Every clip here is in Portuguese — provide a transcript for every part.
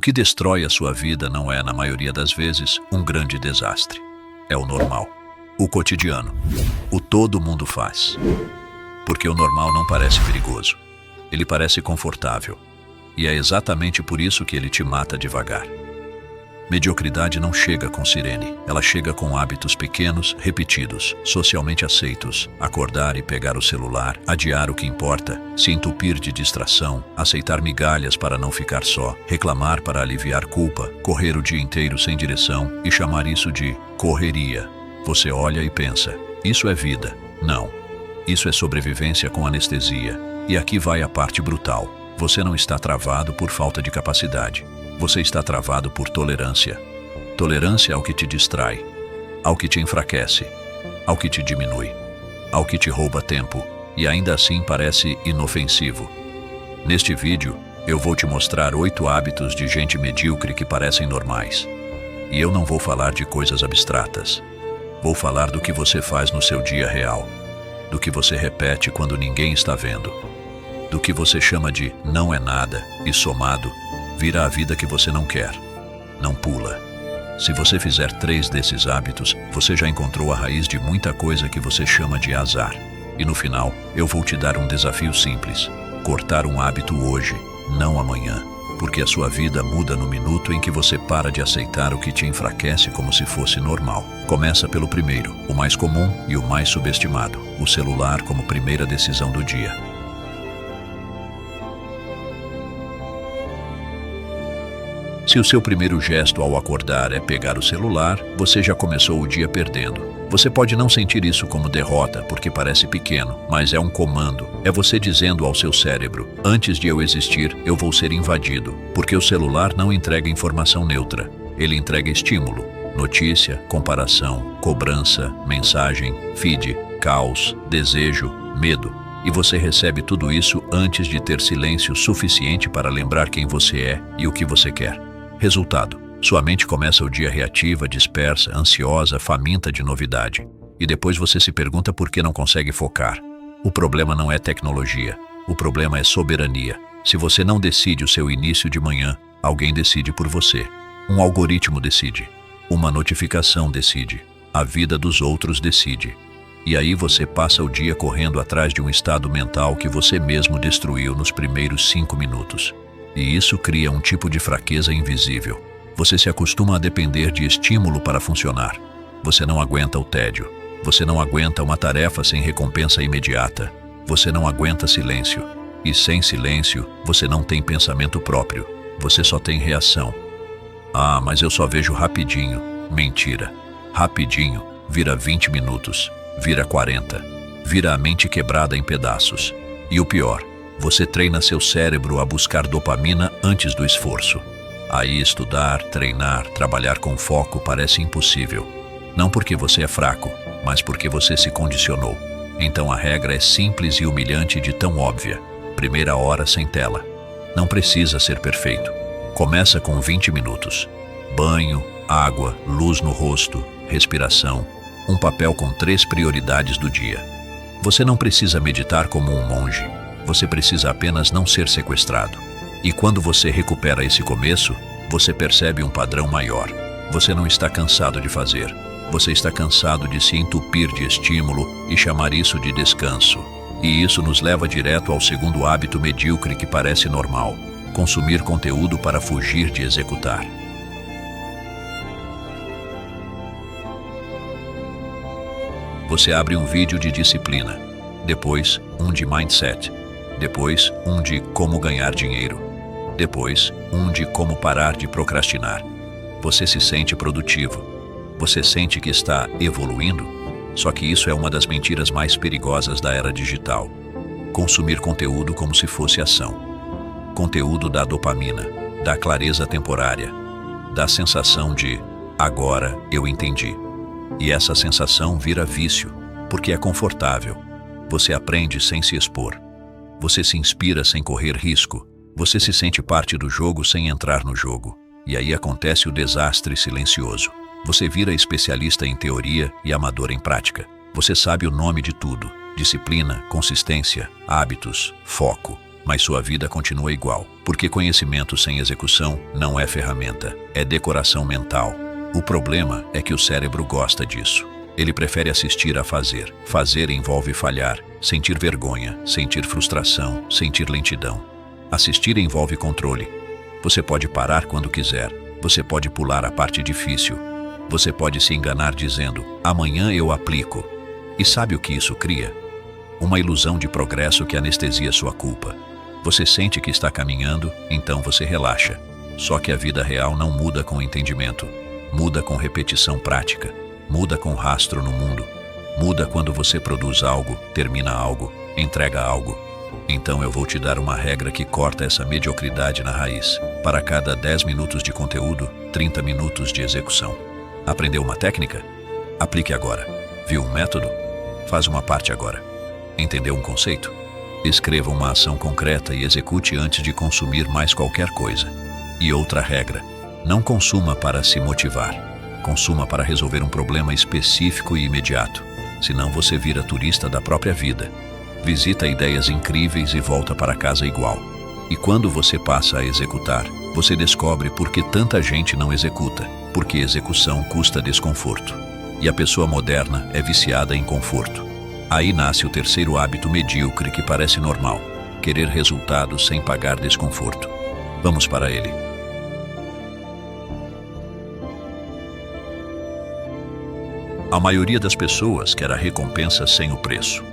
que destrói a sua vida não é, na maioria das vezes, um grande desastre. É o normal, o cotidiano, o todo mundo faz. Porque o normal não parece perigoso. Ele parece confortável. E é exatamente por isso que ele te mata devagar. Mediocridade não chega com sirene, ela chega com hábitos pequenos, repetidos, socialmente aceitos. Acordar e pegar o celular, adiar o que importa, se entupir de distração, aceitar migalhas para não ficar só, reclamar para aliviar culpa, correr o dia inteiro sem direção e chamar isso de correria. Você olha e pensa, isso é vida. Não. Isso é sobrevivência com anestesia. E aqui vai a parte brutal. Você não está travado por falta de capacidade. Você está travado por tolerância. Tolerância ao que te distrai, ao que te enfraquece, ao que te diminui, ao que te rouba tempo e ainda assim parece inofensivo. Neste vídeo, eu vou te mostrar 8 hábitos de gente medíocre que parecem normais. E eu não vou falar de coisas abstratas. Vou falar do que você faz no seu dia real, do que você repete quando ninguém está vendo, do que você chama de não é nada e somado, vira a vida que você não quer. Não pula. Se você fizer 3 desses hábitos, você já encontrou a raiz de muita coisa que você chama de azar. E no final, eu vou te dar um desafio simples. Cortar um hábito hoje, não amanhã. Porque a sua vida muda no minuto em que você para de aceitar o que te enfraquece como se fosse normal. Começa pelo primeiro, o mais comum e o mais subestimado. O celular como primeira decisão do dia. Se o seu primeiro gesto ao acordar é pegar o celular, você já começou o dia perdendo. Você pode não sentir isso como derrota, porque parece pequeno, mas é um comando. É você dizendo ao seu cérebro, antes de eu existir, eu vou ser invadido, porque o celular não entrega informação neutra. Ele entrega estímulo, notícia, comparação, cobrança, mensagem, feed, caos, desejo, medo. E você recebe tudo isso antes de ter silêncio suficiente para lembrar quem você é e o que você quer. Resultado: sua mente começa o dia reativa, dispersa, ansiosa, faminta de novidade. E depois você se pergunta por que não consegue focar. O problema não é tecnologia, o problema é soberania. Se você não decide o seu início de manhã, alguém decide por você. Um algoritmo decide. Uma notificação decide. A vida dos outros decide. E aí você passa o dia correndo atrás de um estado mental que você mesmo destruiu nos primeiros 5 minutos. E isso cria um tipo de fraqueza invisível. Você se acostuma a depender de estímulo para funcionar. Você não aguenta o tédio. Você não aguenta uma tarefa sem recompensa imediata. Você não aguenta silêncio. E sem silêncio, você não tem pensamento próprio. Você só tem reação. Ah, mas eu só vejo rapidinho. Mentira. Rapidinho vira 20 minutos. Vira 40. Vira a mente quebrada em pedaços. E o pior, você treina seu cérebro a buscar dopamina antes do esforço. Aí estudar, treinar, trabalhar com foco parece impossível. Não porque você é fraco, mas porque você se condicionou. Então a regra é simples e humilhante de tão óbvia. Primeira hora sem tela. Não precisa ser perfeito. Começa com 20 minutos. Banho, água, luz no rosto, respiração. Um papel com 3 prioridades do dia. Você não precisa meditar como um monge. Você precisa apenas não ser sequestrado. E quando você recupera esse começo, você percebe um padrão maior. Você não está cansado de fazer. Você está cansado de se entupir de estímulo e chamar isso de descanso. E isso nos leva direto ao segundo hábito medíocre que parece normal: consumir conteúdo para fugir de executar. Você abre um vídeo de disciplina, depois um de mindset, depois um de como ganhar dinheiro, depois um de como parar de procrastinar. Você se sente produtivo. Você sente que está evoluindo? Só que isso é uma das mentiras mais perigosas da era digital. Consumir conteúdo como se fosse ação. Conteúdo dá dopamina, dá clareza temporária, dá sensação de agora eu entendi. E essa sensação vira vício, porque é confortável. Você aprende sem se expor. Você se inspira sem correr risco. Você se sente parte do jogo sem entrar no jogo. E aí acontece o desastre silencioso. Você vira especialista em teoria e amador em prática. Você sabe o nome de tudo: disciplina, consistência, hábitos, foco. mas sua vida continua igual, porque conhecimento sem execução não é ferramenta, é decoração mental. O problema é que o cérebro gosta disso. Ele prefere assistir a fazer. Fazer envolve falhar, sentir vergonha, sentir frustração, sentir lentidão. Assistir envolve controle. Você pode parar quando quiser, você pode pular a parte difícil, você pode se enganar dizendo, amanhã eu aplico. E sabe o que isso cria? Uma ilusão de progresso que anestesia sua culpa. Você sente que está caminhando, então você relaxa. Só que a vida real não muda com entendimento. Muda com repetição prática. Muda com rastro no mundo. Muda quando você produz algo, termina algo, entrega algo. Então eu vou te dar uma regra que corta essa mediocridade na raiz. Para cada 10 minutos de conteúdo, 30 minutos de execução. Aprendeu uma técnica? Aplique agora. Viu um método? Faz uma parte agora. Entendeu um conceito? Escreva uma ação concreta e execute antes de consumir mais qualquer coisa. E outra regra: não consuma para se motivar. Consuma para resolver um problema específico e imediato. Senão você vira turista da própria vida. Visita ideias incríveis e volta para casa igual. E quando você passa a executar, você descobre por que tanta gente não executa. Porque execução custa desconforto. E a pessoa moderna é viciada em conforto. Aí nasce o terceiro hábito medíocre que parece normal: querer resultados sem pagar desconforto. Vamos para ele. A maioria das pessoas quer a recompensa sem o preço.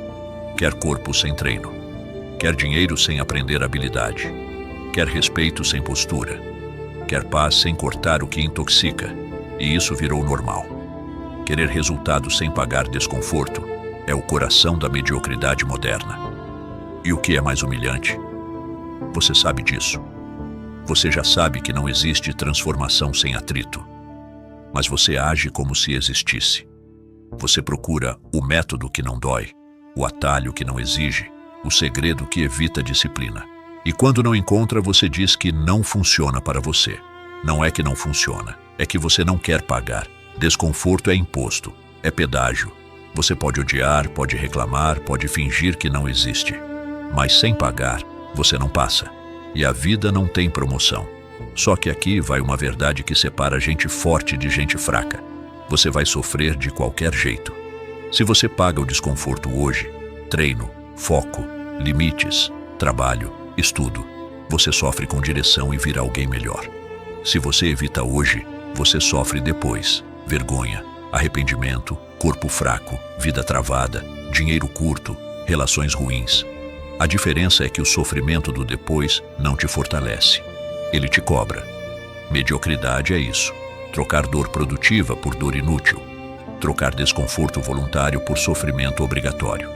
Quer corpo sem treino. Quer dinheiro sem aprender habilidade. Quer respeito sem postura. Quer paz sem cortar o que intoxica. E isso virou normal. Querer resultados sem pagar desconforto é o coração da mediocridade moderna. E o que é mais humilhante? Você sabe disso. Você já sabe que não existe transformação sem atrito. Mas você age como se existisse. Você procura o método que não dói, o atalho que não exige, o segredo que evita disciplina. E quando não encontra, você diz que não funciona para você. Não é que não funciona, é que você não quer pagar. Desconforto é imposto, é pedágio. Você pode odiar, pode reclamar, pode fingir que não existe. Mas sem pagar, você não passa. E a vida não tem promoção. Só que aqui vai uma verdade que separa gente forte de gente fraca. Você vai sofrer de qualquer jeito. Se você paga o desconforto hoje, treino, foco, limites, trabalho, estudo, você sofre com direção e vira alguém melhor. Se você evita hoje, você sofre depois. Vergonha, arrependimento, corpo fraco, vida travada, dinheiro curto, relações ruins. A diferença é que o sofrimento do depois não te fortalece. Ele te cobra. Mediocridade é isso. Trocar dor produtiva por dor inútil. Trocar desconforto voluntário por sofrimento obrigatório.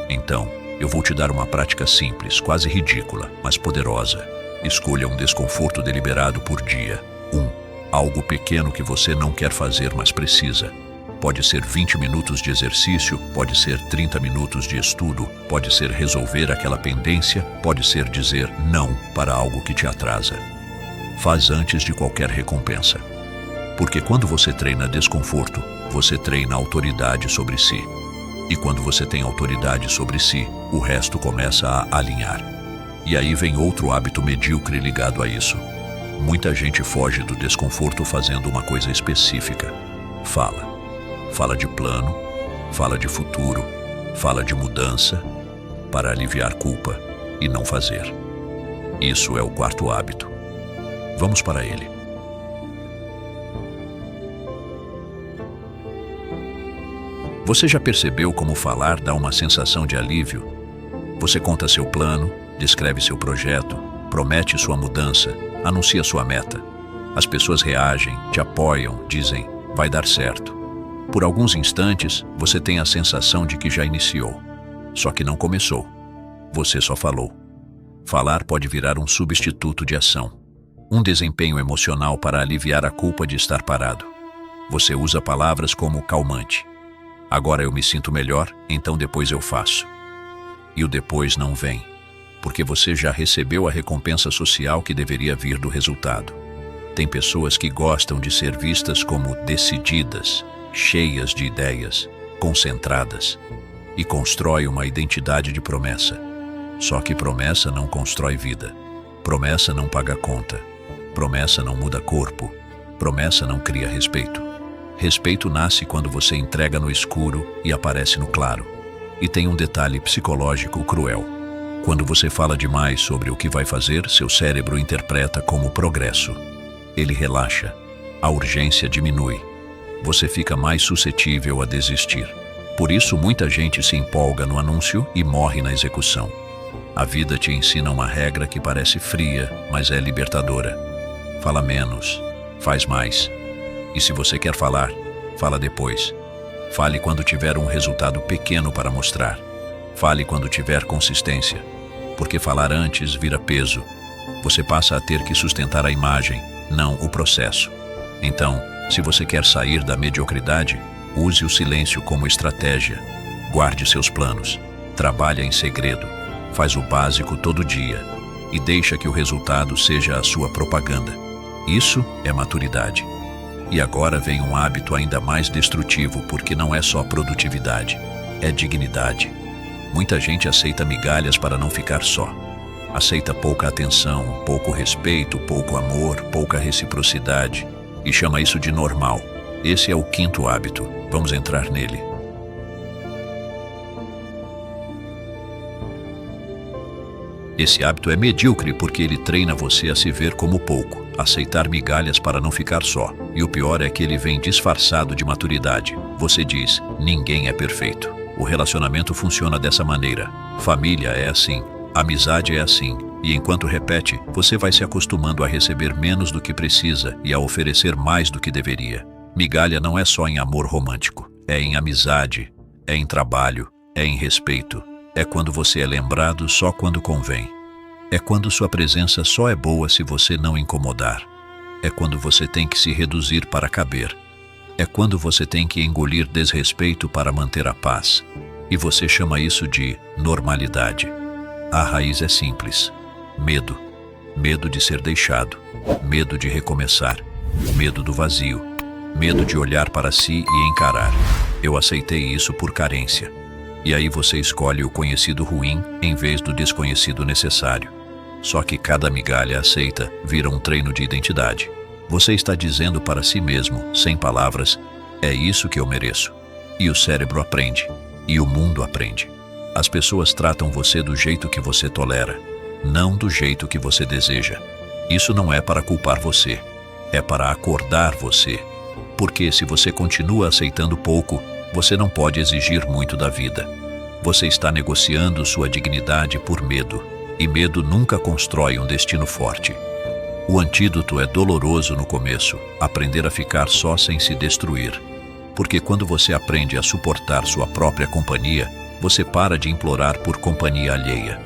Então, eu vou te dar uma prática simples, quase ridícula, mas poderosa. Escolha um desconforto deliberado por dia. Algo pequeno que você não quer fazer, mas precisa. Pode ser 20 minutos de exercício, pode ser 30 minutos de estudo, pode ser resolver aquela pendência, pode ser dizer não para algo que te atrasa. Faz antes de qualquer recompensa. Porque quando você treina desconforto, você treina autoridade sobre si. E quando você tem autoridade sobre si, o resto começa a alinhar. E aí vem outro hábito medíocre ligado a isso. Muita gente foge do desconforto fazendo uma coisa específica. Fala de plano, fala de futuro, fala de mudança, para aliviar culpa e não fazer. Isso é o quarto hábito. Vamos para ele. Você já percebeu como falar dá uma sensação de alívio? Você conta seu plano, descreve seu projeto, promete sua mudança, anuncia sua meta. As pessoas reagem, te apoiam, dizem, vai dar certo. Por alguns instantes, você tem a sensação de que já iniciou. Só que não começou. Você só falou. Falar pode virar um substituto de ação. Um desempenho emocional para aliviar a culpa de estar parado. Você usa palavras como calmante. Agora eu me sinto melhor, então depois eu faço. E o depois não vem, porque você já recebeu a recompensa social que deveria vir do resultado. Tem pessoas que gostam de ser vistas como decididas, cheias de ideias, concentradas, e constrói uma identidade de promessa. Só que promessa não constrói vida. Promessa não paga conta. Promessa não muda corpo. Promessa não cria respeito. Respeito nasce quando você entrega no escuro e aparece no claro. E tem um detalhe psicológico cruel. Quando você fala demais sobre o que vai fazer, seu cérebro interpreta como progresso. Ele relaxa. A urgência diminui. Você fica mais suscetível a desistir. Por isso, muita gente se empolga no anúncio e morre na execução. A vida te ensina uma regra que parece fria, mas é libertadora. Fala menos, faz mais. E se você quer falar, fala depois. Fale quando tiver um resultado pequeno para mostrar. Fale quando tiver consistência. Porque falar antes vira peso. Você passa a ter que sustentar a imagem, não o processo. Então, se você quer sair da mediocridade, use o silêncio como estratégia. Guarde seus planos. Trabalhe em segredo. Faz o básico todo dia. E deixa que o resultado seja a sua propaganda. Isso é maturidade. E agora vem um hábito ainda mais destrutivo, porque não é só produtividade, é dignidade. Muita gente aceita migalhas para não ficar só. Aceita pouca atenção, pouco respeito, pouco amor, pouca reciprocidade e chama isso de normal. Esse é o quinto hábito. Vamos entrar nele. Esse hábito é medíocre porque ele treina você a se ver como pouco, aceitar migalhas para não ficar só. E o pior é que ele vem disfarçado de maturidade. Você diz, ninguém é perfeito. O relacionamento funciona dessa maneira. Família é assim. Amizade é assim. E enquanto repete, você vai se acostumando a receber menos do que precisa e a oferecer mais do que deveria. Migalha não é só em amor romântico. É em amizade, é em trabalho, é em respeito. É quando você é lembrado só quando convém. É quando sua presença só é boa se você não incomodar. É quando você tem que se reduzir para caber. É quando você tem que engolir desrespeito para manter a paz. E você chama isso de normalidade. A raiz é simples. Medo. Medo de ser deixado. Medo de recomeçar. Medo do vazio. Medo de olhar para si e encarar. Eu aceitei isso por carência. E aí você escolhe o conhecido ruim em vez do desconhecido necessário. Só que cada migalha aceita vira um treino de identidade. Você está dizendo para si mesmo, sem palavras, é isso que eu mereço. E o cérebro aprende. E o mundo aprende. As pessoas tratam você do jeito que você tolera, não do jeito que você deseja. Isso não é para culpar você, é para acordar você. Porque se você continua aceitando pouco, você não pode exigir muito da vida. Você está negociando sua dignidade por medo, e medo nunca constrói um destino forte. O antídoto é doloroso no começo, aprender a ficar só sem se destruir. Porque quando você aprende a suportar sua própria companhia, você para de implorar por companhia alheia.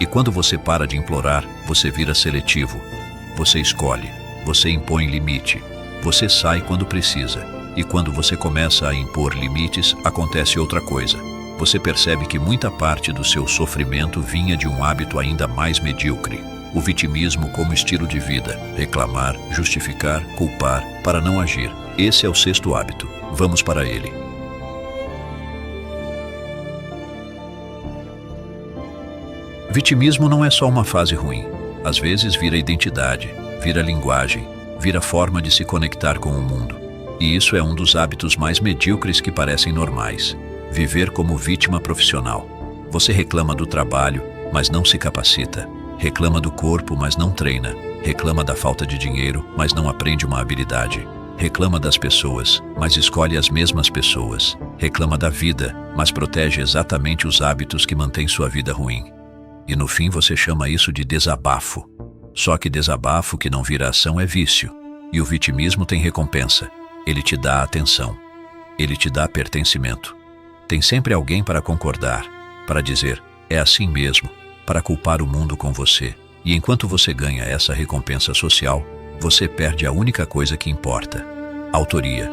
E quando você para de implorar, você vira seletivo. Você escolhe, você impõe limite, você sai quando precisa. E quando você começa a impor limites, acontece outra coisa. Você percebe que muita parte do seu sofrimento vinha de um hábito ainda mais medíocre. O vitimismo como estilo de vida. Reclamar, justificar, culpar, para não agir. Esse é o sexto hábito. Vamos para ele. Vitimismo não é só uma fase ruim. Às vezes vira identidade, vira linguagem, vira forma de se conectar com o mundo. E isso é um dos hábitos mais medíocres que parecem normais. Viver como vítima profissional. Você reclama do trabalho, mas não se capacita. Reclama do corpo, mas não treina. Reclama da falta de dinheiro, mas não aprende uma habilidade. Reclama das pessoas, mas escolhe as mesmas pessoas. Reclama da vida, mas protege exatamente os hábitos que mantêm sua vida ruim. E no fim você chama isso de desabafo. Só que desabafo que não vira ação é vício. E o vitimismo tem recompensa. Ele te dá atenção. Ele te dá pertencimento. Tem sempre alguém para concordar, para dizer, é assim mesmo, para culpar o mundo com você. E enquanto você ganha essa recompensa social, você perde a única coisa que importa: autoria.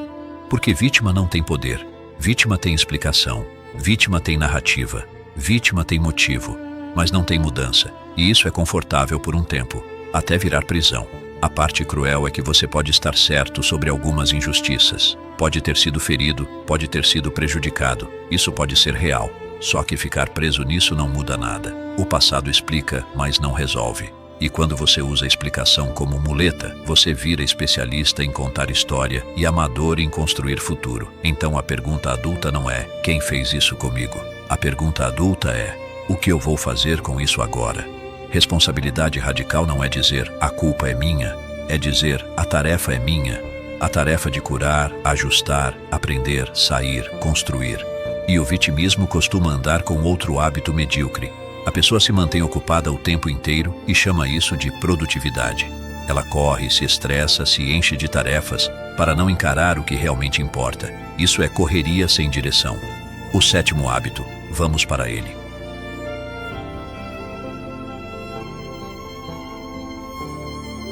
Porque vítima não tem poder, vítima tem explicação, vítima tem narrativa, vítima tem motivo, mas não tem mudança. E isso é confortável por um tempo, até virar prisão. A parte cruel é que você pode estar certo sobre algumas injustiças. Pode ter sido ferido, pode ter sido prejudicado. Isso pode ser real. Só que ficar preso nisso não muda nada. O passado explica, mas não resolve. E quando você usa a explicação como muleta, você vira especialista em contar história e amador em construir futuro. Então a pergunta adulta não é: quem fez isso comigo? A pergunta adulta é: o que eu vou fazer com isso agora? Responsabilidade radical não é dizer: a culpa é minha. É dizer: a tarefa é minha. A tarefa de curar, ajustar, aprender, sair, construir. E o vitimismo costuma andar com outro hábito medíocre. A pessoa se mantém ocupada o tempo inteiro e chama isso de produtividade. Ela corre, se estressa, se enche de tarefas para não encarar o que realmente importa. Isso é correria sem direção. O 7º hábito, vamos para ele.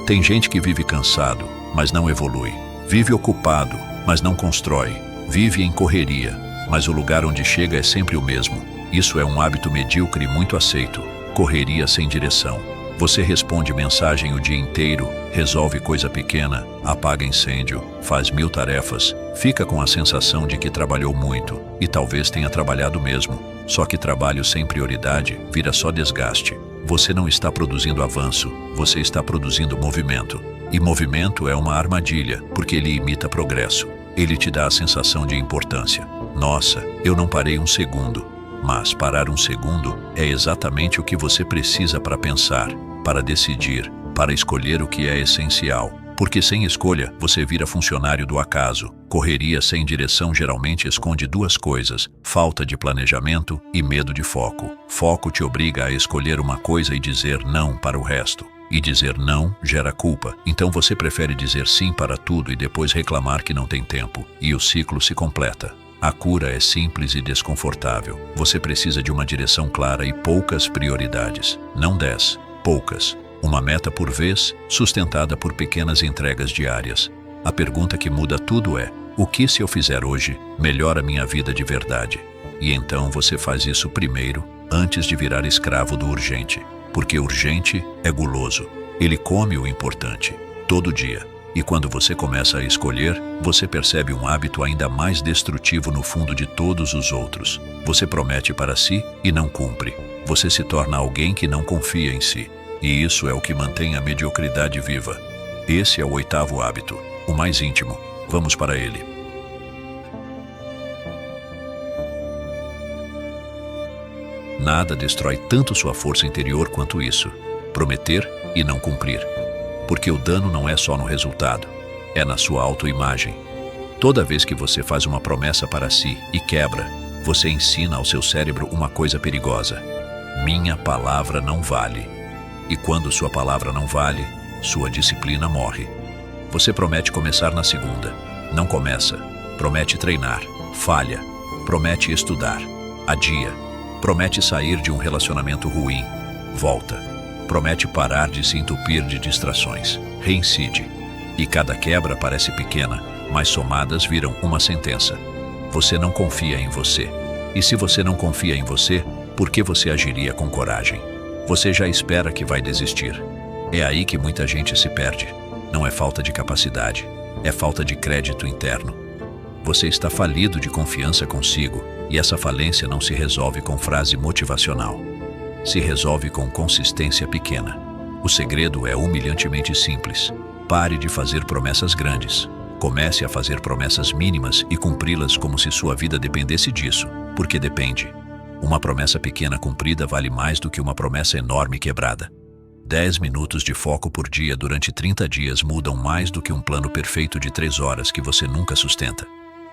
Tem gente que vive cansado, mas não evolui. Vive ocupado, mas não constrói. Vive em correria, mas o lugar onde chega é sempre o mesmo. Isso é um hábito medíocre muito aceito. Correria sem direção. Você responde mensagem o dia inteiro, resolve coisa pequena, apaga incêndio, faz 1000 tarefas, fica com a sensação de que trabalhou muito, e talvez tenha trabalhado mesmo. Só que trabalho sem prioridade vira só desgaste. Você não está produzindo avanço, você está produzindo movimento. E movimento é uma armadilha, porque ele imita progresso. Ele te dá a sensação de importância. Nossa, eu não parei um segundo. Mas parar um segundo é exatamente o que você precisa para pensar, para decidir, para escolher o que é essencial. Porque sem escolha, você vira funcionário do acaso. Correria sem direção geralmente esconde 2 coisas: falta de planejamento e medo de foco. Foco te obriga a escolher uma coisa e dizer não para o resto. E dizer não gera culpa. Então você prefere dizer sim para tudo e depois reclamar que não tem tempo. E o ciclo se completa. A cura é simples e desconfortável. Você precisa de uma direção clara e poucas prioridades. Não 10, poucas. Uma meta por vez, sustentada por pequenas entregas diárias. A pergunta que muda tudo é: o que se eu fizer hoje melhora minha vida de verdade? E então você faz isso primeiro, antes de virar escravo do urgente. Porque urgente é guloso. Ele come o importante, todo dia. E quando você começa a escolher, você percebe um hábito ainda mais destrutivo no fundo de todos os outros. Você promete para si e não cumpre. Você se torna alguém que não confia em si. E isso é o que mantém a mediocridade viva. Esse é o 8º hábito, o mais íntimo. Vamos para ele. Nada destrói tanto sua força interior quanto isso: prometer e não cumprir. Porque o dano não é só no resultado, é na sua autoimagem. Toda vez que você faz uma promessa para si e quebra, você ensina ao seu cérebro uma coisa perigosa: minha palavra não vale. E quando sua palavra não vale, sua disciplina morre. Você promete começar na segunda, não começa. Promete treinar, falha. Promete estudar, adia. Promete sair de um relacionamento ruim, volta. Promete parar de se entupir de distrações, reincide. E cada quebra parece pequena, mas somadas viram uma sentença. Você não confia em você. E se você não confia em você, por que você agiria com coragem? Você já espera que vai desistir. É aí que muita gente se perde. Não é falta de capacidade, é falta de crédito interno. Você está falido de confiança consigo, e essa falência não se resolve com frase motivacional. Se resolve com consistência pequena. O segredo é humilhantemente simples. Pare de fazer promessas grandes. Comece a fazer promessas mínimas e cumpri-las como se sua vida dependesse disso, porque depende. Uma promessa pequena cumprida vale mais do que uma promessa enorme quebrada. 10 minutos de foco por dia durante 30 dias mudam mais do que um plano perfeito de 3 horas que você nunca sustenta.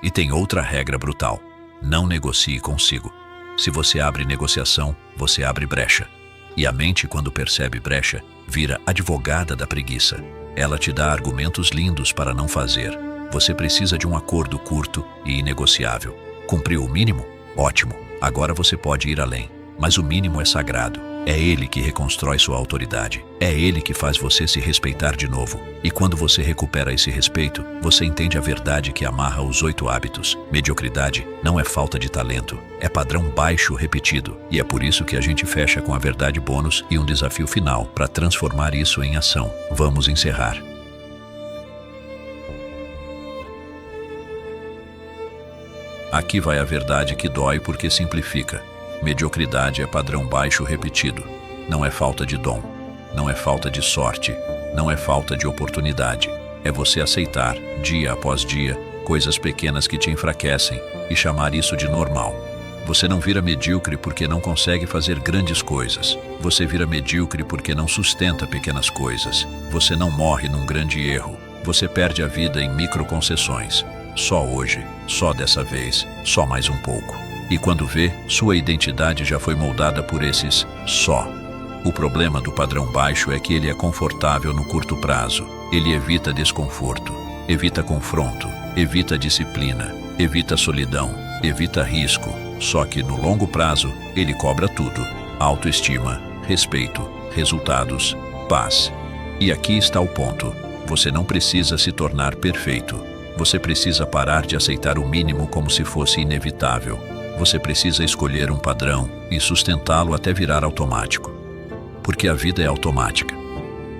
E tem outra regra brutal: não negocie consigo. Se você abre negociação, você abre brecha. E a mente, quando percebe brecha, vira advogada da preguiça. Ela te dá argumentos lindos para não fazer. Você precisa de um acordo curto e inegociável. Cumpriu o mínimo? Ótimo. Agora você pode ir além. Mas o mínimo é sagrado. É ele que reconstrói sua autoridade. É ele que faz você se respeitar de novo. E quando você recupera esse respeito, você entende a verdade que amarra os 8 hábitos. Mediocridade não é falta de talento, é padrão baixo repetido. E é por isso que a gente fecha com a verdade bônus e um desafio final para transformar isso em ação. Vamos encerrar. Aqui vai a verdade que dói porque simplifica. Mediocridade é padrão baixo repetido. Não é falta de dom. Não é falta de sorte. Não é falta de oportunidade. É você aceitar, dia após dia, coisas pequenas que te enfraquecem e chamar isso de normal. Você não vira medíocre porque não consegue fazer grandes coisas. Você vira medíocre porque não sustenta pequenas coisas. Você não morre num grande erro. Você perde a vida em microconcessões. Só hoje, só dessa vez, só mais um pouco. E quando vê, sua identidade já foi moldada por esses só. O problema do padrão baixo é que ele é confortável no curto prazo. Ele evita desconforto, evita confronto, evita disciplina, evita solidão, evita risco. Só que no longo prazo, ele cobra tudo: autoestima, respeito, resultados, paz. E aqui está o ponto: você não precisa se tornar perfeito. Você precisa parar de aceitar o mínimo como se fosse inevitável. Você precisa escolher um padrão e sustentá-lo até virar automático. Porque a vida é automática.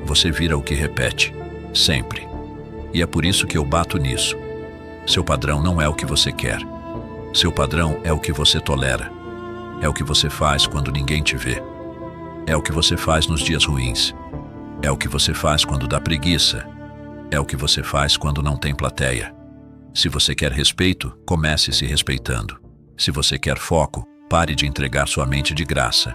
Você vira o que repete, sempre. E é por isso que eu bato nisso. Seu padrão não é o que você quer. Seu padrão é o que você tolera. É o que você faz quando ninguém te vê. É o que você faz nos dias ruins. É o que você faz quando dá preguiça. É o que você faz quando não tem plateia. Se você quer respeito, comece se respeitando. Se você quer foco, pare de entregar sua mente de graça.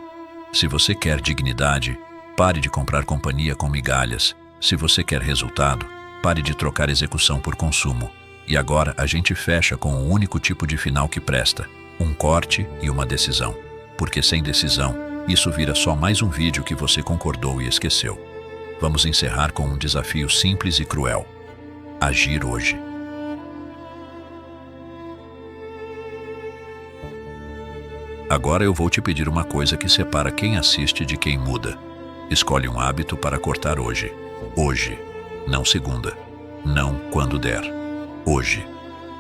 Se você quer dignidade, pare de comprar companhia com migalhas. Se você quer resultado, pare de trocar execução por consumo. E agora a gente fecha com um único tipo de final que presta: um corte e uma decisão. Porque sem decisão, isso vira só mais um vídeo que você concordou e esqueceu. Vamos encerrar com um desafio simples e cruel: agir hoje. Agora eu vou te pedir uma coisa que separa quem assiste de quem muda. Escolhe um hábito para cortar hoje. Hoje. Não segunda. Não quando der. Hoje.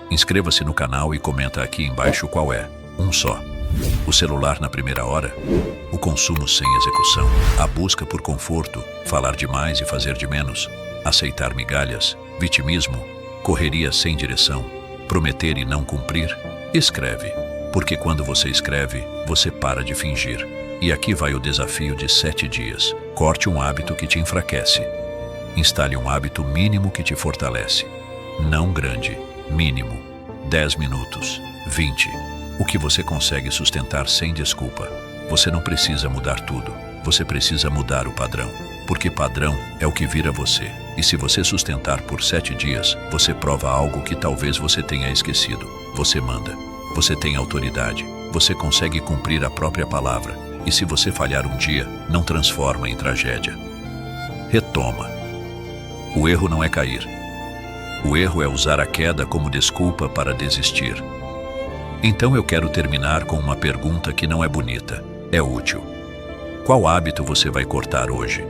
Inscreva-se no canal e comenta aqui embaixo qual é. Um só. O celular na primeira hora. O consumo sem execução. A busca por conforto. Falar demais e fazer de menos. Aceitar migalhas. Vitimismo. Correria sem direção. Prometer e não cumprir. Escreve. Porque quando você escreve, você para de fingir. E aqui vai o desafio de 7 dias. Corte um hábito que te enfraquece. Instale um hábito mínimo que te fortalece. Não grande, mínimo. 10 minutos, 20. O que você consegue sustentar sem desculpa. Você não precisa mudar tudo. Você precisa mudar o padrão. Porque padrão é o que vira você. E se você sustentar por 7 dias, você prova algo que talvez você tenha esquecido. Você manda. Você tem autoridade. Você consegue cumprir a própria palavra. E se você falhar um dia, não transforma em tragédia. Retoma. O erro não é cair. O erro é usar a queda como desculpa para desistir. Então eu quero terminar com uma pergunta que não é bonita, é útil. Qual hábito você vai cortar hoje?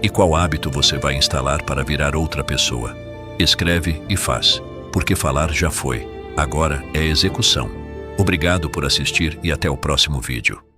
E qual hábito você vai instalar para virar outra pessoa? Escreve e faz, porque falar já foi. Agora é execução. Obrigado por assistir e até o próximo vídeo.